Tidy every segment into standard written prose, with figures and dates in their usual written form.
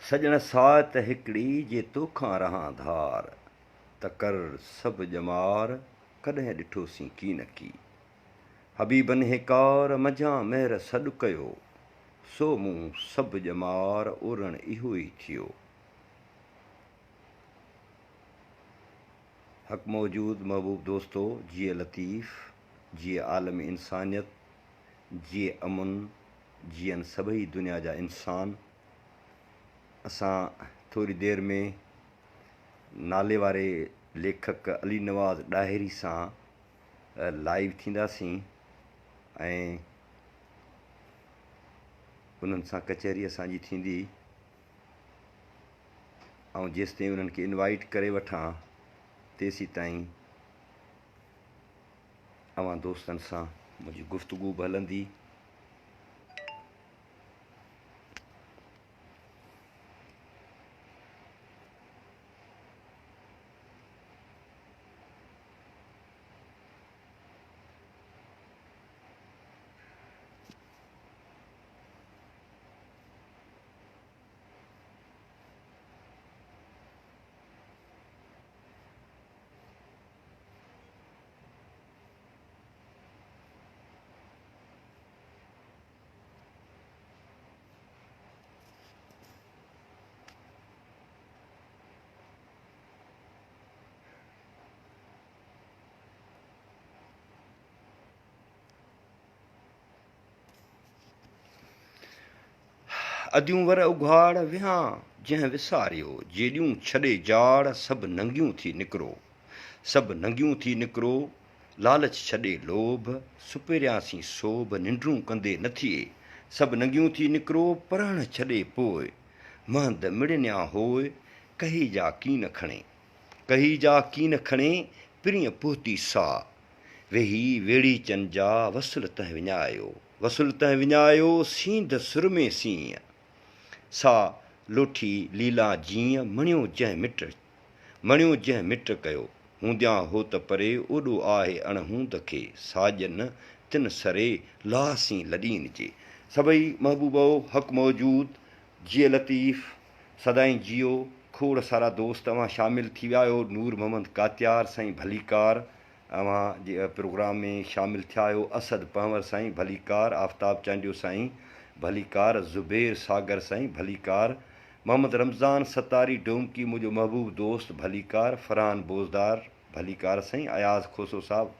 सजण सात हिकिड़ी जे तोखां रहां धार त कर सभु ॼमार कॾहिं ॾिठोसीं की न की। हबीबन हिकार मझां महर सॾु कयो सो मूं सभु ॼमार ओरण इहो ई थियो। हक़ मौजूद महबूब दोस्तो, जिए लतीफ़, जिए आलम इंसानियत, जिए अमुन, जियनि सभई दुनिया जा इंसान। असां थोरी देरि में नाले वारे लेखक अली नवाज़ ॾाहिरी सां लाइव थींदासीं ऐं उन्हनि सां कचहरी असांजी थींदी ऐं जेसिताईं उन्हनि खे इनवाइट करे वठां तेसी ताईं अवां दोस्तनि सां मुंहिंजी गुफ़्तगू बि हलंदी। अदियूं वर उघाड़ विहां जंहिं विसारियो, जेॾियूं छॾे जाड़ सभु नंगियूं थी निकिरो, सभु नंगियूं थी निकिरो, लालच छॾे लोभ, सुपेरियासीं सोभ निंड्रूं कंदे न थिए, सभु नंगियूं थी निकिरो, पढ़ण छॾे पोइ महंद मिड़न्या होए, कही जा कीन खणे, कही जा कीन खणे, प्रिय पोती सा, वेही वेड़ी चन जा वसुल तह विञायो, वसुल तह विञायो, सींध सुर में सीं, सा लोठी लीला जीअं मणियो जंहिं मिट कयो, हूंदियां हो त परे ओॾो आहे अणहूंद खे, साजन तिन सरे लासीं लॾीन जे। सभई महबूबो हक़ मौजूद, जिए लतीफ़, सदाईं जियो, खोड़ सारा दोस्त अवां शामिल थी विया आहियो। नूर मोहम्मद कात्यार साईं भलीकार अवां जे प्रोग्राम में शामिल थिया आहियो। असद पंवर साईं भलीकार, आफ्ताब चांडियो साईं भलीकार, ज़ुबैर सागर साईं भलीकार, मोहम्मद रमज़ान सतारी डोमकी मुंहिंजो महबूब दोस्त भलीकार, फरहान बोज़दार भलीकार साईं, अयाज़ खोसो साहब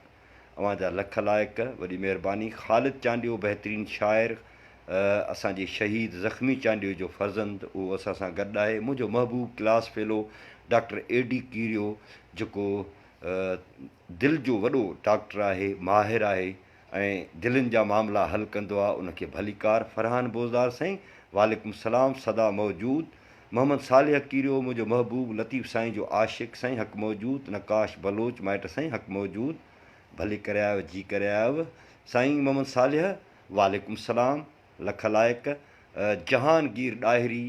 अवां जा लख लाइक़, वॾी महिरबानी। ख़ालिद चांडियो बहितरीन शाइर, असांजे शहीद ज़ख़्मी चांडियो जो फर्ज़ंद, उहो असां सां गॾु आहे। मुंहिंजो महबूब क्लास फेलो डॉक्टर A.D. कीरियो, जेको दिलि जो वॾो डॉक्टर आहे, माहिर आहे ऐं दिलनि जा मामला हल कंदो आहे, उनखे भलीकार। फरहान बोज़दार साईं वालेकुम सलाम, सदा मौजूद। मोहम्मद सालिह कीरियो मुंहिंजो महबूब, लतीफ़ साईं जो आशिक़ साईं हक़ मौजूद। नकाश बलोच माइट साईं हक़ मौजूद, भली करे आयो, जी करे आयो साईं। मोहम्मद सालिह वालेकुम सलाम, लख लाइक़। जहांगीर ॾाहिरी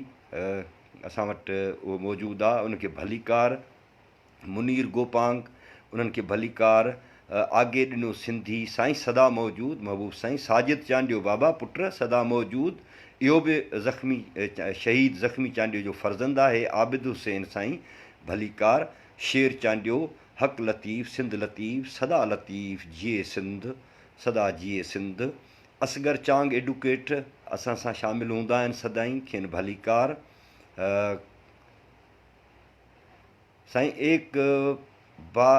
असां वटि उहो मौजूदु आहे, उनखे भलीकार। मुनीर गोपांग, उन्हनि खे भलीकार। आगे ॾिनो सिंधी साईं सदा मौजूद, महबूब साईं। साजिद चांडियो बाबा पुट सदा मौजूद, इहो बि ज़ख़्मी शहीद ज़ख़्मी चांडियो जो फर्ज़ंद आहे। आबिद हुसैन साईं भलीकार। शेर चांडियो, हक़ लतीफ़, सिंध लतीफ़, सदा लतीफ़, जिए सिंध, सदा जिए सिंध। असगर चांग एडुकेट असां सां शामिल हूंदा आहिनि सदाईं, खेनि भलीकार। साईं एक बा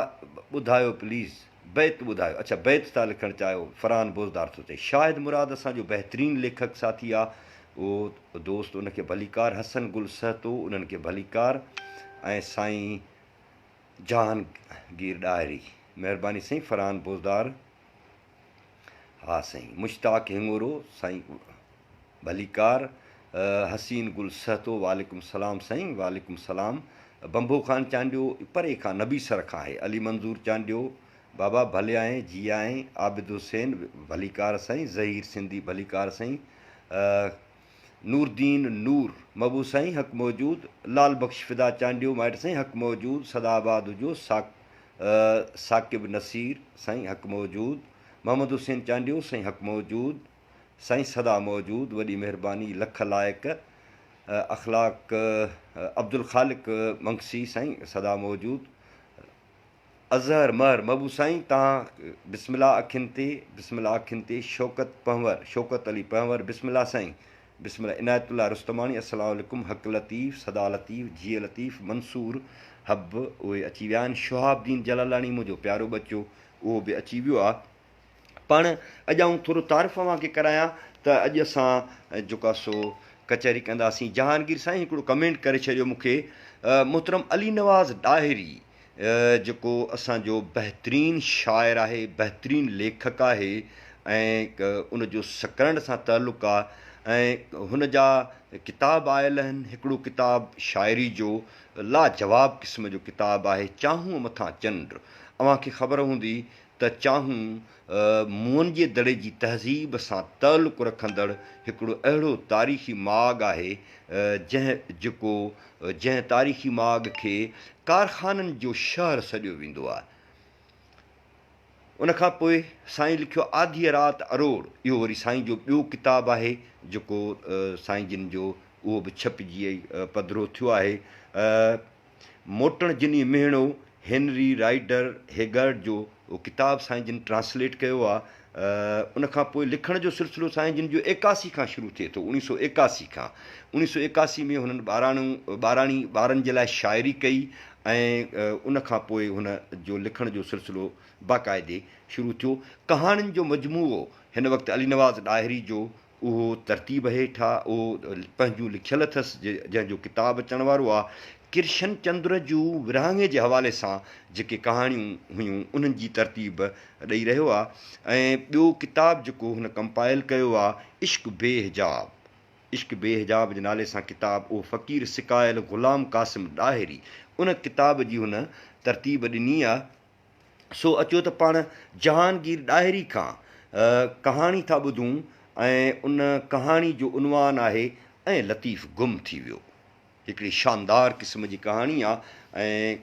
ॿुधायो प्लीज़, बैत ॿुधायो। अच्छा, बैत था लिखणु चाहियो, फरहान बोज़दार थो चए। शाहिद मुराद असांजो बहितरीनु लेखक साथी आहे, उहो दोस्त, उनखे भलीकार। हसन गुल सहतो, उन्हनि खे भलीकार। ऐं साईं जहांगीर ॾाहिरी, महिरबानी साईं। फरहान बोज़दार, हा साईं। मुश्ताक हिंगोरो साईं भलीकार। हसीन गुल सहतो, वालेकुम सलाम साईं, वालेकुम सलाम। बंबो ख़ान चांडियो परे खां नबीसर खां आहे। अली मंज़ूर चांडियो बाबा भले आएं, जी आएं। आबिद हुसैन भलीकार साईं। ज़हीर सिंधी भलीकार साईं। नूरदीन नूर मबू साईं हक़ मौजूद। लाल बख्श फिदा चांडियो माइट साईं हक़ मौजूद, सदाबाद हुजो। साकिब नसीर साईं हक़ मौजूद। मोहम्मद हुसैन चांडियो साईं हक़ मौजूद, साईं सदा मौजूद, वॾी महिरबानी, लख लाइक़। अख़लाक अब्दुल ख़ालिक मंगसी साईं सदा मौजूद, अज़हर महर मबू साईं तव्हां बिस्मिल्लाह अखियुनि ते शौकत अली पंवर बिस्मिल्लाह साईं, बिस्मिल्लाह इनायतुल्लाह रुस्तमानी अस्सलामु अलैकुम, हक़ लतीफ़ सदा लतीफ़ जीअ लतीफ़ मंसूर हब उहे अची विया आहिनि, शुहाबुद्दीन जलालानी मुंहिंजो प्यारो बच्चो उहो बि अची वियो आहे। पाण अॼु आऊं थोरो तारीफ़ तव्हांखे करायां त अॼु असां जेका सो कचहरी कंदासीं। जहांगीर साईं हिकिड़ो कमेंट करे छॾियो मूंखे, मोहतरम अली नवाज़ डाहिरी जेको असांजो बहितरीनु शाइर आहे, बहितरीनु लेखक आहे ऐं उनजो सकरण सां तालुक़ु आहे ऐं हुन जा किताब आयल आहिनि। हिकिड़ो किताबु शाइरी जो लाजवाब क़िस्म जो किताबु आहे चाहूं मथां चंड। अव्हांखे ख़बर हूंदी त चाहूं मुअनि जे दड़े जी तहज़ीब सां तालुक़ु रखंदड़ हिकिड़ो अहिड़ो तारीख़ी माॻ आहे जंहिं तारीख़ी माॻ खे कारखाननि जो शहर सॾियो वेंदो आहे। उनखां पोइ साईं लिखियो आधी राति अरोड़, इहो वरी साईं जो ॿियो किताबु आहे जेको साईं जिन जो उहो बि छपिजी पधिरो थियो आहे। मोटण जिनी मेहणो हेनरी राइडर हेगर्ड जो उहो किताबु साईं जिन ट्रांसलेट कयो आहे। उनखां पोइ लिखण जो सिलसिलो साईं जिन जो 81 खां शुरू थिए थो, 1981 में हुननि ॿाराणी ॿारनि जे लाइ शाइरी कई ऐं उनखां पोइ हुन जो लिखण जो सिलसिलो बाक़ाइदे शुरू थियो। कहाणियुनि जो मजमूओ हिन वक़्तु अली नवाज़ डाहिरी जो उहो तरतीब हेठि आहे, उहो पंहिंजो लिखियलु अथसि जंहिंजो किताबु अचण वारो आहे। कृष्ण चंद्र जूं विरहाङे जे हवाले सां जेके कहाणियूं हुयूं उन्हनि जी तरतीब ॾेई रहियो आहे। ऐं ॿियो किताबु जेको हुन कंपाइल कयो आहे इश्क बेहिजाब जे नाले सां किताबु, उहो फ़क़ीर सिकायल ग़ुलाम क़ासिम डाहिरी उन किताब जी हुन तरतीब ॾिनी आहे। सो अचो त पाण जहांगीर डाहिरी खां कहाणी था ॿुधूं ऐं उन कहाणी जो उनवान आहे ऐं लतीफ़ गुम थी वियो। हिकिड़ी शानदार क़िस्म जी कहाणी आहे ऐं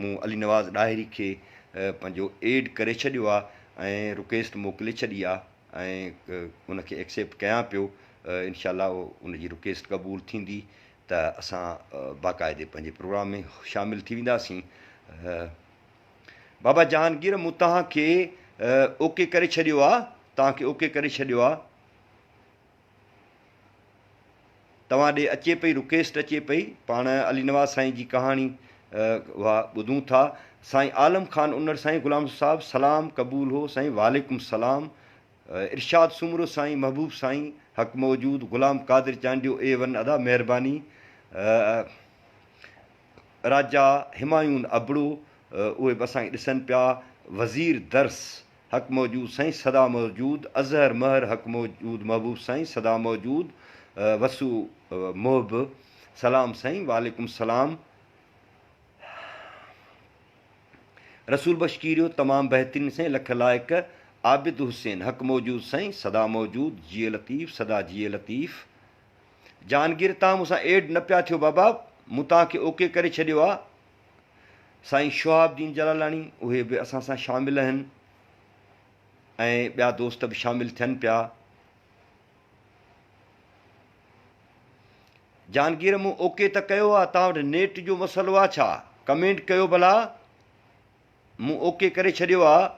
मूं अली नवाज़ डाहिरी खे पंहिंजो एड करे छॾियो आहे ऐं रिक्वेस्ट मोकिले छॾी आहे ऐं उनखे एक्सेप्ट कयां पियो। इनशाअल्लाह उनजी रिक्वेस्ट क़बूल थींदी त असां बाक़ाइदे पंहिंजे प्रोग्राम में शामिलु थी वेंदासीं। बाबा जहांगीर मूं तव्हांखे ओके करे छॾियो आहे, तव्हां ॾे अचे पई रिक्वेस्ट अचे पई, पाण अली नवाज़ साईं जी कहाणी उहा ॿुधूं था। साईं आलम ख़ान उनर साईं ग़ुलाम साहब सलाम क़बूल हो साईं, वालेकुम सलाम। इरशाद सुमरो साईं महबूब साईं हक़ मौजूद, ग़ुलाम कादिर चांडियो A1 अदा महिरबानी। राजा हिमायून अबड़ो उहे बि असांखे ॾिसनि पिया। वज़ीर दर्स हक़ मौजूद साईं सदा मौजूद। अज़हर महर हक़ मौजूद महबूब साईं सदा मौजूद। वसू मोहब सलाम साईं, वालेकुम सलाम। रसूल बशकीरियो तमामु बहितरीनु साईं, लख लाइक। आबिद हुसैन हक़ मौजूद साईं सदा मौजूद। जीअ लतीफ़ सदा जीअ लतीफ़। जहांगीर तव्हां मूंसां एड न पिया थियो बाबा, मूं तव्हांखे ओके करे छॾियो आहे। साईं शुहाबुद्दीन जलालानी उहे बि असां सां शामिलु आहिनि ऐं ॿिया दोस्त बि शामिलु थियनि पिया। जहांगीर मूं ओके त कयो आहे, तव्हां वटि नेट जो मसइलो आहे छा? कमेंट कयो भला। मूं ओके करे छॾियो आहे।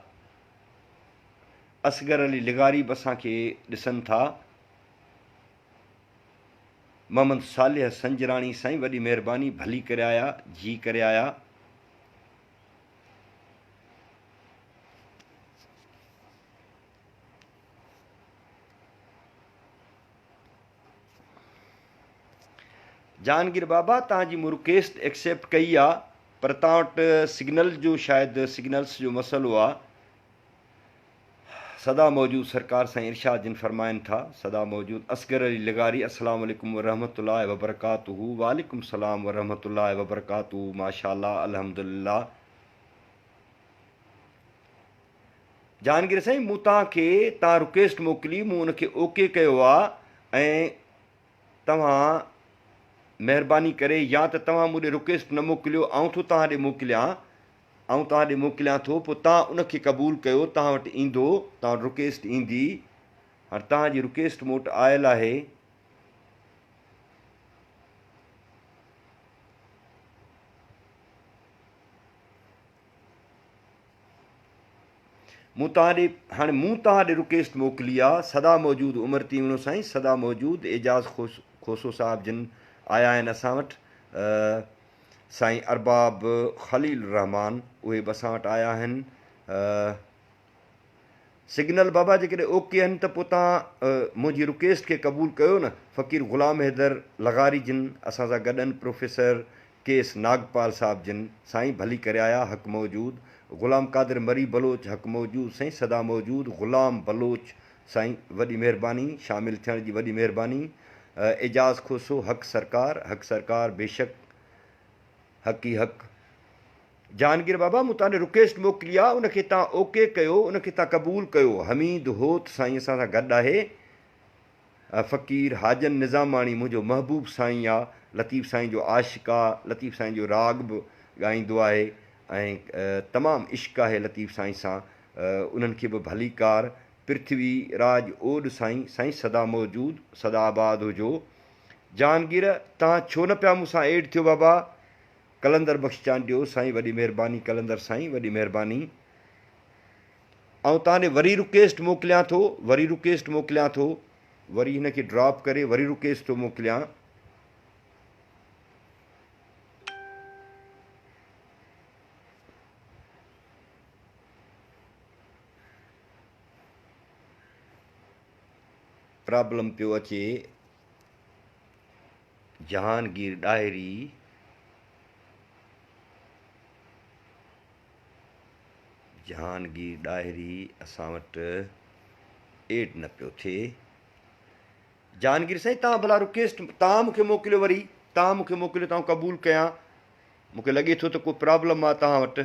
असगर अली लिगारी बि असांखे ॾिसनि था। मोहम्मद सालिह संजराणी साईं वॾी महिरबानी, भली करे आया, जी करे आया। जहांगीर बाबा तव्हांजी मूं रिक्वेस्ट एक्सेप्ट कई आहे, पर तव्हां वटि सिग्नल जो शायदि सिग्नल्स जो मसइलो आहे। सदा मौजूद सरकार साईं इरशाद जिन फरमाइनि था, सदा मौजूद। असगर अली लिगारी अस्सलाम वालेकुम वरहमतुल्लाहि वबरकातुहू। वालेकुम सलाम वरहमतुल्लाहि वबरकातुहू। माशाअल्लाह अल्हम्दुलिल्लाह। जहांगीर साईं मूं तव्हां रिक्वेस्ट मोकिली, मूं उनखे ओके कयो आहे ऐं तव्हां महिरबानी करे या त तव्हां मूं ॾे रिक्वेस्ट न मोकिलियो, ऐं थो तव्हां ॾे मोकिलियां थो, पोइ तव्हां उनखे क़बूल कयो, तव्हां वटि ईंदो, तव्हां वटि रिक्वेस्ट ईंदी। हाणे तव्हांजी रिक्वेस्ट मूं वटि आयल आहे। मूं तव्हां ॾे रिक्वेस्ट मोकिली आहे। सदा मौजूद उमर थी वञो साईं, सदा मौजूद एजाज़ खोसो साहिब जिन आया आहिनि असां वटि। साईं अरबाब ख़लील रहमान उहे बि असां वटि आया आहिनि। सिग्नल बाबा जेकॾहिं ओके आहिनि त पोइ तव्हां मुंहिंजी रिक्वेस्ट खे क़बूलु कयो न। फ़क़ीर ग़ुलाम हैदर लगारी जिन असां सां गॾु आहिनि। प्रोफेसर केस नागपाल साहिब जिन साईं भली करे आया, हक़ मौजूद। ग़ुलाम कादिर मरी बलोच हक़ मौजूद साईं, सदा मौजूद। ग़ुलाम बलोच साईं वॾी महिरबानी, शामिलु थियण जी वॾी महिरबानी। एजाज़ खोसो हक़ सरकार बेशक हक़ ई हक़। जहांगीर बाबा मूं तव्हांखे रिक्वेस्ट मोकिली आहे, उनखे तव्हां ओके कयो, उनखे तव्हां क़बूलु कयो। हमीद होत साईं असां सां गॾु आहे। फ़क़ीर हाजन निज़ामाणी मुंहिंजो महबूब साईं आहे, लतीफ़ साईं जो आशिक़ु आहे। लतीफ़ साईं जो राग बि ॻाईंदो आहे ऐं तमामु इश्क़ आहे लतीफ़ साईं सां। उन्हनि खे बि भलीकार। पृथ्वी राज ओड साईं सदा मौजूद, सदा आबाद हुजो। जहांगीर तव्हां छो न पिया मूंसां एड थियो बाबा? कलंदर बख़्श चांडियो साईं वॾी महिरबानी, कलंदर साईं वॾी महिरबानी। ऐं तव्हां ॾे वरी रिक्वेस्ट मोकिलियां थो, वरी हिनखे ड्रॉप करे वरी रिक्वेस्ट थो मोकिलियां। प्रॉब्लम पियो अचे। जहांगीर ॾाहिरी असां वटि एड न पियो थिए। जहांगीर साईं तव्हां भला रिक्वेस्ट तव्हां मूंखे मोकिलियो, वरी तव्हां मूंखे मोकिलियो, तव्हां क़बूलु कयां। मूंखे लॻे थो त को प्रॉब्लम आहे तव्हां वटि।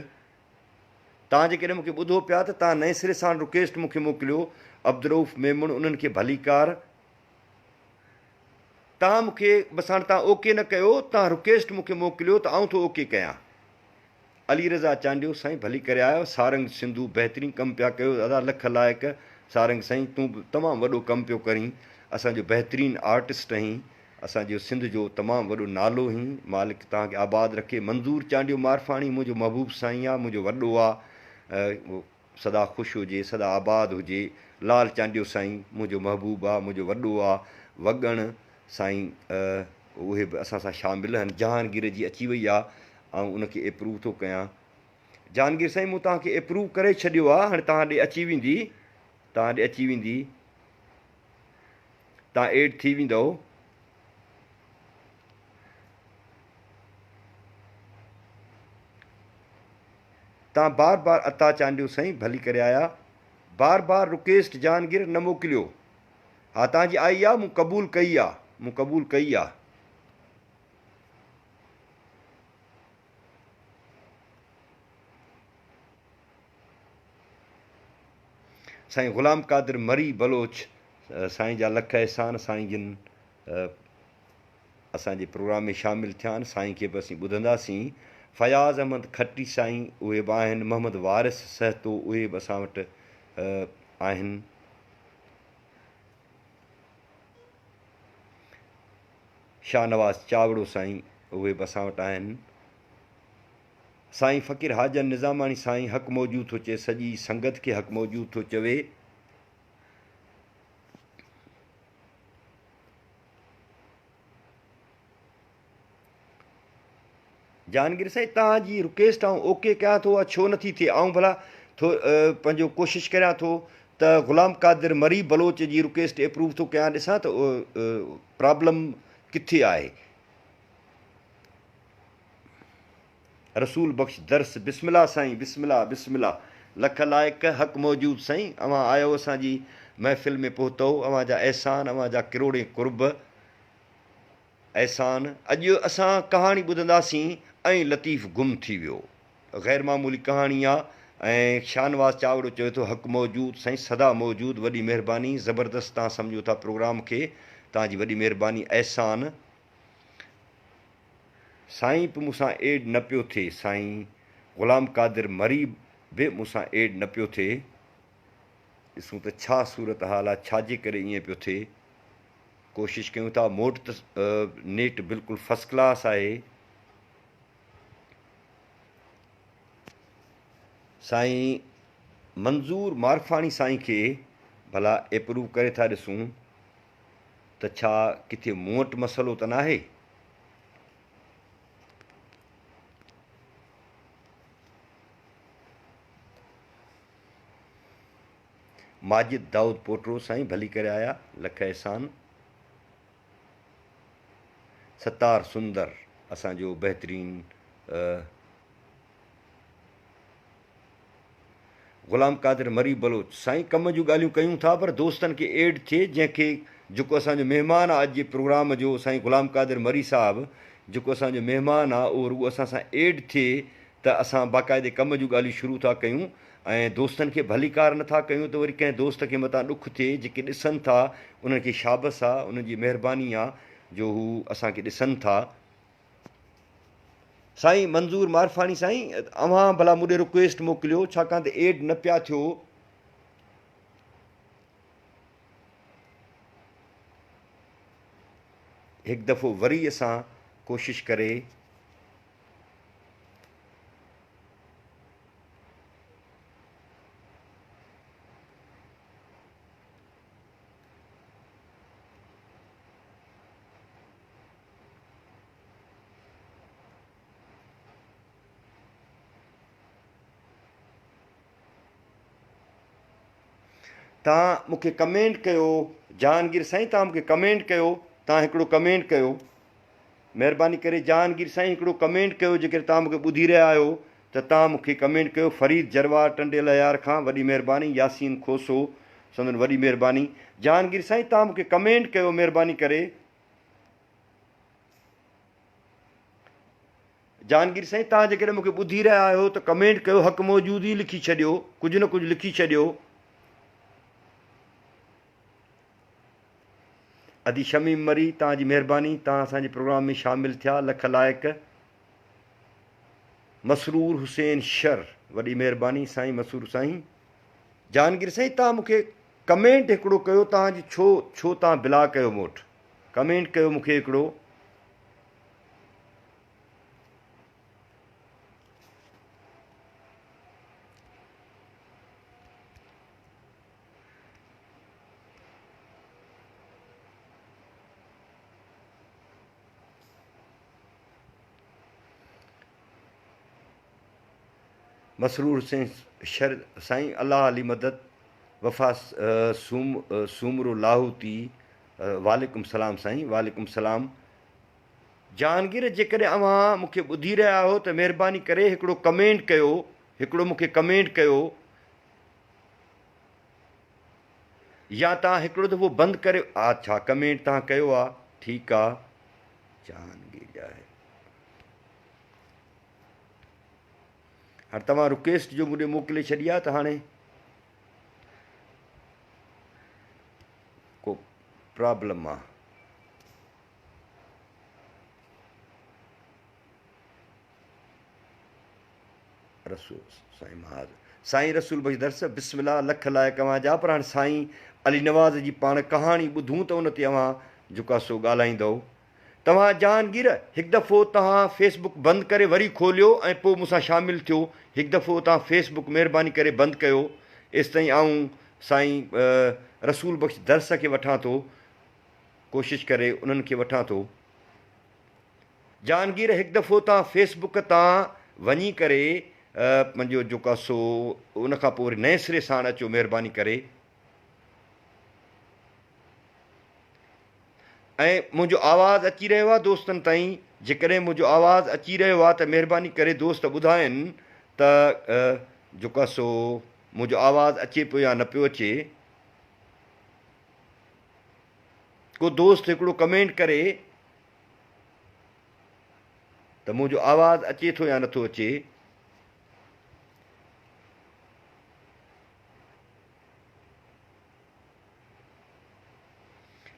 तव्हां जेकॾहिं मूंखे ॿुधो पिया त तव्हां नए सिरे सां रिक्वेस्ट मूंखे मोकिलियो। अब्दुरऊफ़ मेमण उन्हनि खे भलीकार। तव्हां मूंखे बसि हाणे तव्हां ओके न कयो, तव्हां रिक्वेस्ट मूंखे मोकिलियो त आउं थो ओके कयां। अली रज़ा चांडियो साईं भली करे आयो। सारंग सिंधू बहितरीनु कमु पिया कयो दादा, लख लाइक़। सारंग साईं तूं बि तमामु वॾो कमु पियो करीं, असांजो बहितरीनु आर्टिस्ट आहीं, असांजो सिंध जो तमामु वॾो नालो आहीं। मालिक तव्हांखे आबाद रखे। मंज़ूर चांडियो मारफाणी मुंहिंजो महबूब साईं आहे, मुंहिंजो वॾो आहे। सदा ख़ुशि हुजे, सदा आबाद हुजे। लाल चांडियो साईं मुंहिंजो महबूब आहे, मुंहिंजो वॾो आहे। वॻण साईं उहे बि असां सां शामिलु आहिनि। जहांगीर जी अची वई आहे, ऐं उनखे एप्रूव थो कयां। जहांगीर साईं मूं तव्हांखे एप्रूव करे छॾियो आहे, हाणे तव्हां ॾे अची वेंदी, तव्हां एड थी वेंदव। तव्हां बार बार अता चांडियो साईं भली करे आया। बार बार रिक्वेस्ट जहांगीर न मोकिलियो। हा तव्हांजी आई आहे, मूं क़बूलु कई आहे। साईं ग़ुलाम कादिर मरी बलोच साईं जा लख अहसान। साईं जिन असांजे प्रोग्राम में शामिलु थिया आहिनि, साईं खे बि असीं ॿुधंदासीं। फयाज़ अहमद खट्टी साईं उहे बि आहिनि। मोहम्मद वारिस सहतो उहे बि असां वटि आहिनि। शाहनवाज़ चावड़ो साईं उहे बि असां वटि आहिनि। साईं फ़क़ीर हाजन निज़ामाणी साईं हक़ मौजूद थो चए, सॼी संगत खे हक़ मौजूद थो चवे। जहांगीर साईं तव्हांजी रिक्वेस्ट आउं ओके कयां थो, छो नथी थिए? आउं भला पंहिंजो कोशिशि करियां थो त ग़ुलाम कादिर मरी बलोच जी रिक्वेस्ट एप्रूव थो कयां, ॾिसां त प्रॉब्लम किथे आहे। रसूल बख़्श दर्स बिस्मिल्लाह साईं, बिस्मिल्लाह लख लाइक़। हक़ मौजूद साईं, अवां आयो असांजी महफ़िल में पहुतो। अवां जा अहसान, अवां जा किरोड़े कुर्ब अहसान। अॼु असां कहाणी ॿुधंदासीं ऐं लतीफ़ गुम थी वियो। ग़ैर मामूली कहाणी आहे। ऐं शाहनवाज़ चावड़ो चवे थो हक़ मौजूद साईं सदा मौजूद, वॾी महिरबानी। ज़बरदस्त तव्हां सम्झो था प्रोग्राम खे, तव्हांजी वॾी महिरबानी। अहसान साईं बि मूंसां एड न पियो थिए। साईं ग़ुलाम कादिर मरी बि मूंसां एड न पियो थिए। ॾिसूं त छा सूरत हाल आहे, छाजे करे ईअं पियो थिए। कोशिशि कयूं था। मूं वटि त नेट बिल्कुलु फस्ट क्लास आहे। साईं मंज़ूर मारफाणी साईं खे भला एप्रूव करे था ॾिसूं त छा किथे मूं वटि मसइलो त नाहे। माजिद दाऊद पोटरो साईं भली करे आया, लख एहसान। सतार सुंदर असांजो बहितरीन ग़ुलाम कादिर मरी बलोच साईं कम जूं ॻाल्हियूं कयूं था पर दोस्तनि खे एड थिए, जंहिंखे जेको असांजो महिमान आहे अॼु जे प्रोग्राम जो साईं ग़ुलाम कादिर मरी साहिबु, जेको असांजो महिमान आहे उहो रुॻो असां सां एड थिए त असां बाक़ाइदे कम जूं ॻाल्हियूं शुरू था कयूं ऐं दोस्तनि खे भलीकार नथा कयूं त वरी कंहिं दोस्त खे मथां ॾुखु थिए। जेके ॾिसनि था उन्हनि खे शाबस आहे, उन्हनि जी महिरबानी आहे जो हू असांखे ॾिसनि था। साईं मंज़ूर मारफाणी साईं, अव्हां भला मूंॾे रिक्वेस्ट मोकिलियो, छाकाणि त एड न पिया थियो। हिकु दफ़ो वरी असां कोशिशि करे तव्हां मूंखे कमेंट कयो। जहांगीर साईं तव्हां मूंखे कमेंट कयो, तव्हां हिकिड़ो कमेंट कयो, महिरबानी करे जहांगीर साईं हिकिड़ो कमेंट कयो। जेकर तव्हां मूंखे ॿुधी रहिया आहियो त तव्हां मूंखे कमेंट कयो। फरीद जरवार टंडेल यार खां वॾी महिरबानी, यासीन खोसो संदन वॾी महिरबानी। जहांगीर साईं तव्हां मूंखे कमेंट कयो महिरबानी करे। जहांगीर साईं तव्हां जेकॾहिं मूंखे ॿुधी रहिया आहियो त कमेंट कयो, हक़ मौजूदु ई लिखी छॾियो, कुझु न कुझु लिखी छॾियो। अदी शमीम मरी तव्हांजी महिरबानी, तव्हां असांजे प्रोग्राम में शामिलु थिया, लख लाइक़। मसरूर हुसैन शर वॾी महिरबानी साईं मसरूर साईं। जहांगीर साईं तव्हां मूंखे कमेंट हिकिड़ो कयो, तव्हांजी छो तव्हां बिला कयो मूं वटि, कमेंट कयो मूंखे हिकिड़ो। मसरूर हुसैन शर साईं अलाह अली मदद। वफ़ा सूमरो लाहूती वालेकुम सलाम साईं, वालेकुम सलाम। जहांगीर जेकॾहिं अव्हां मूंखे ॿुधी रहिया आहियो त महिरबानी करे हिकिड़ो कमेंट कयो, हिकिड़ो मूंखे कमेंट कयो, या तव्हां हिकिड़ो दफ़ो बंदि करे। अच्छा कमेंट तव्हां कयो आहे, ठीकु आहे। जहांगीर आहे हाणे तव्हां रिक्वेस्ट जो मूंॾे मोकिले छॾी आहे त हाणे को प्रॉब्लम आहे। रसूल साईं महाज साईं रसूल भाई दर्स बिस्मिल्लाह लख लाइक़ अव्हां जा। पर हाणे साईं अली नवाज़ जी पाण कहाणी ॿुधूं त उन ते अव्हां जेको आहे सो ॻाल्हाईंदव। तव्हां जहांगीर हिकु दफ़ो तव्हां फेसबुक बंदि करे वरी खोलियो ऐं पोइ मूंसां शामिलु थियो। हिकु दफ़ो तव्हां फेसबुक महिरबानी करे बंदि कयो। एसि ताईं आऊं साईं रसूल बख़्श दर्स खे वठां थो, कोशिशि करे उन्हनि खे वठां थो। जहांगीर हिकु दफ़ो तव्हां फेसबुक तां वञी करे मुंहिंजो जेको आहे सो उनखां पोइ वरी नए सिरे सां अचो महिरबानी करे। ऐं मुंहिंजो आवाज़ु अची रहियो आहे दोस्तनि ताईं। जेकॾहिं मुंहिंजो आवाज़ु अची रहियो आहे त महिरबानी करे दोस्त ॿुधाइनि त जेको आहे सो मुंहिंजो आवाज़ु अचे पियो या न पियो अचे। को दोस्त हिकिड़ो कमेंट करे त मुंहिंजो आवाज़ु अचे थो या नथो अचे।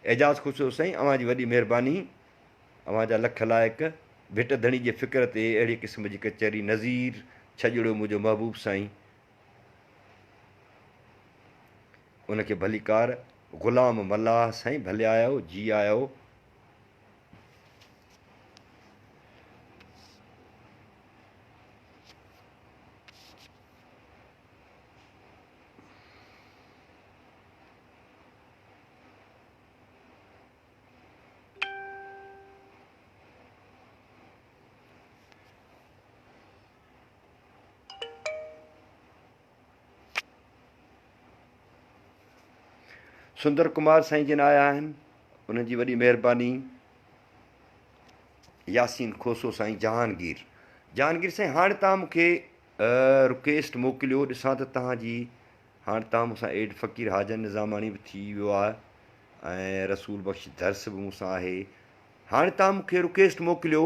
एजाज़ ख़ुशि साईं अव्हां जी वॾी महिरबानी, अव्हां जा लख लाइक़। भिट धणी जे फ़िक्र ते अहिड़े क़िस्म जी कचहरी। नज़ीर छॼड़ो मुंहिंजो महबूब साईं, उनखे भलीकार। ग़ुलाम मल्लाह साईं भले आहियो, जी आहियो। सुंदर कुमार साईं जिन आया आहिनि, उन्हनि जी वॾी महिरबानी। यासीन खोसो साईं जहांगीर। जहांगीर साईं, हाणे तव्हां मूंखे रिक्वेस्ट मोकिलियो, ॾिसां त तव्हांजी हाणे तव्हां मूंसां एड फ़क़ीर हाजन निज़ामाणी बि थी वियो आहे ऐं रसूल बख़्श दर्स बि मूंसां आहे। हाणे तव्हां मूंखे रिक्वेस्ट मोकिलियो,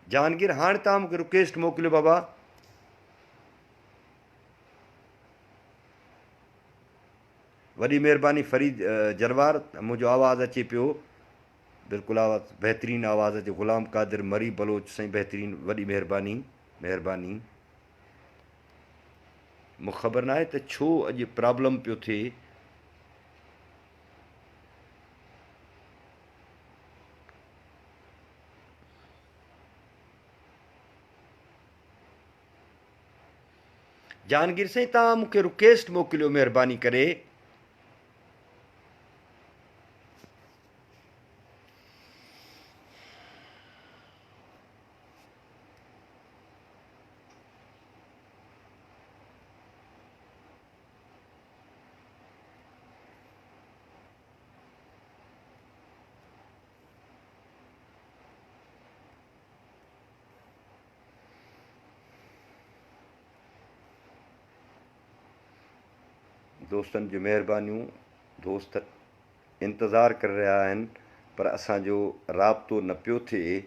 जहांगीर हाणे तव्हां मूंखे रिक्वेस्ट मोकिलियो बाबा। वॾी महिरबानी फरीद जरवार, मुंहिंजो आवाज़ु अचे पियो, बिल्कुलु आवाज़ु बहितरीनु आवाज़ु अचे। ग़ुलाम क़ादिर मरी बलोच साईं बहितरीनु, वॾी महिरबानी महिरबानी। मूंखे ख़बर न आहे त छो अॼु प्रॉब्लम पियो थिए। जहांगीर साईं, तव्हां मूंखे रिक्वेस्ट मोकिलियो महिरबानी करे। दोस्तनि जूं महिरबानियूं। दोस्त इंतज़ारु करे रहिया आहिनि पर असांजो राब्तो न पियो थिए।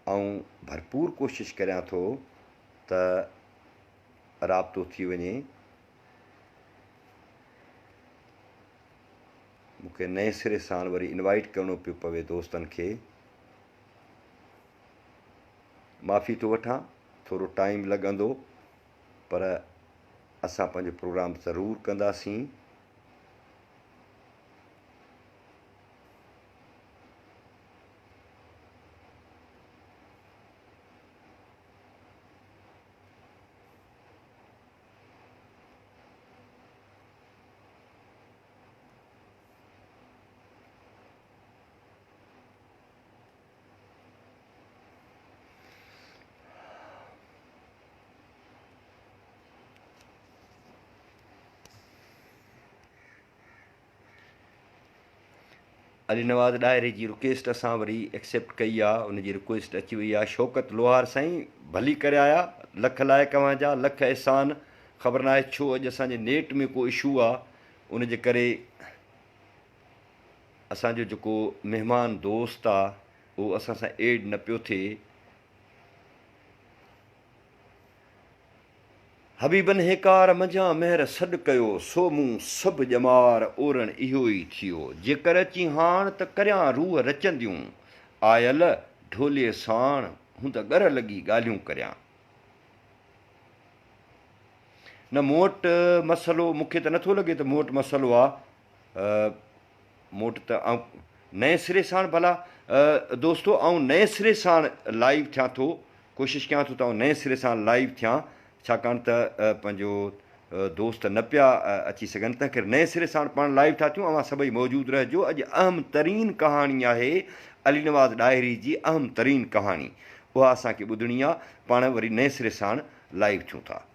ऐं भरपूर कोशिशि करियां थो त राब्तो थी वञे। मूंखे नए सिरे सां वरी इनवाइट करिणो पियो पवे दोस्तनि खे। माफ़ी थो वठां, थोरो टाइम लॻंदो पर असां पंहिंजो प्रोग्राम ज़रूरु कंदासीं। अली नवाज़ डायरे जी रिक्वेस्ट असां वरी एक्सेप्ट कई आहे, उनजी रिक्वेस्ट अची वई आहे। शौकत लोहार साईं, भली करे आया, लख लाइक़ अव्हांजा, लख अहसान। ख़बर न आहे छो अॼु असांजे नेट में को इशू आहे, उनजे करे असांजो जेको महिमान दोस्त आहे उहो असां सां एड न पियो थिए। हबीबन हेकार मंझां महर सॾु कयो, सो मूं सभु ॼमार ओरण इहो ई थियो। जेकर अची हाण त करियां रूह रचंदियूं, आयल ढोलीअ साण हूं त ॻर लॻी ॻाल्हियूं करियां। न मूं वटि मसइलो, मूंखे त नथो लॻे त मूं वटि मसइलो आहे। मूं वटि त नए सिरे सां भला दोस्तो ऐं नए सिरे सां लाइव थियां थो, कोशिशि कयां थो त नए सिरे सां लाइव थियां, छाकाणि त पंहिंजो दोस्त न पिया अची सघनि। तंहिं करे नए सिरे सां पाण लाइव था थियूं, अवां सभई मौजूदु रहिजो। अॼु अहम तरीन कहाणी आहे अली नवाज़ डायरी जी, अहम तरीन कहाणी उहा असांखे ॿुधणी आहे। पाण वरी नए सिरे सां लाइव थियूं था।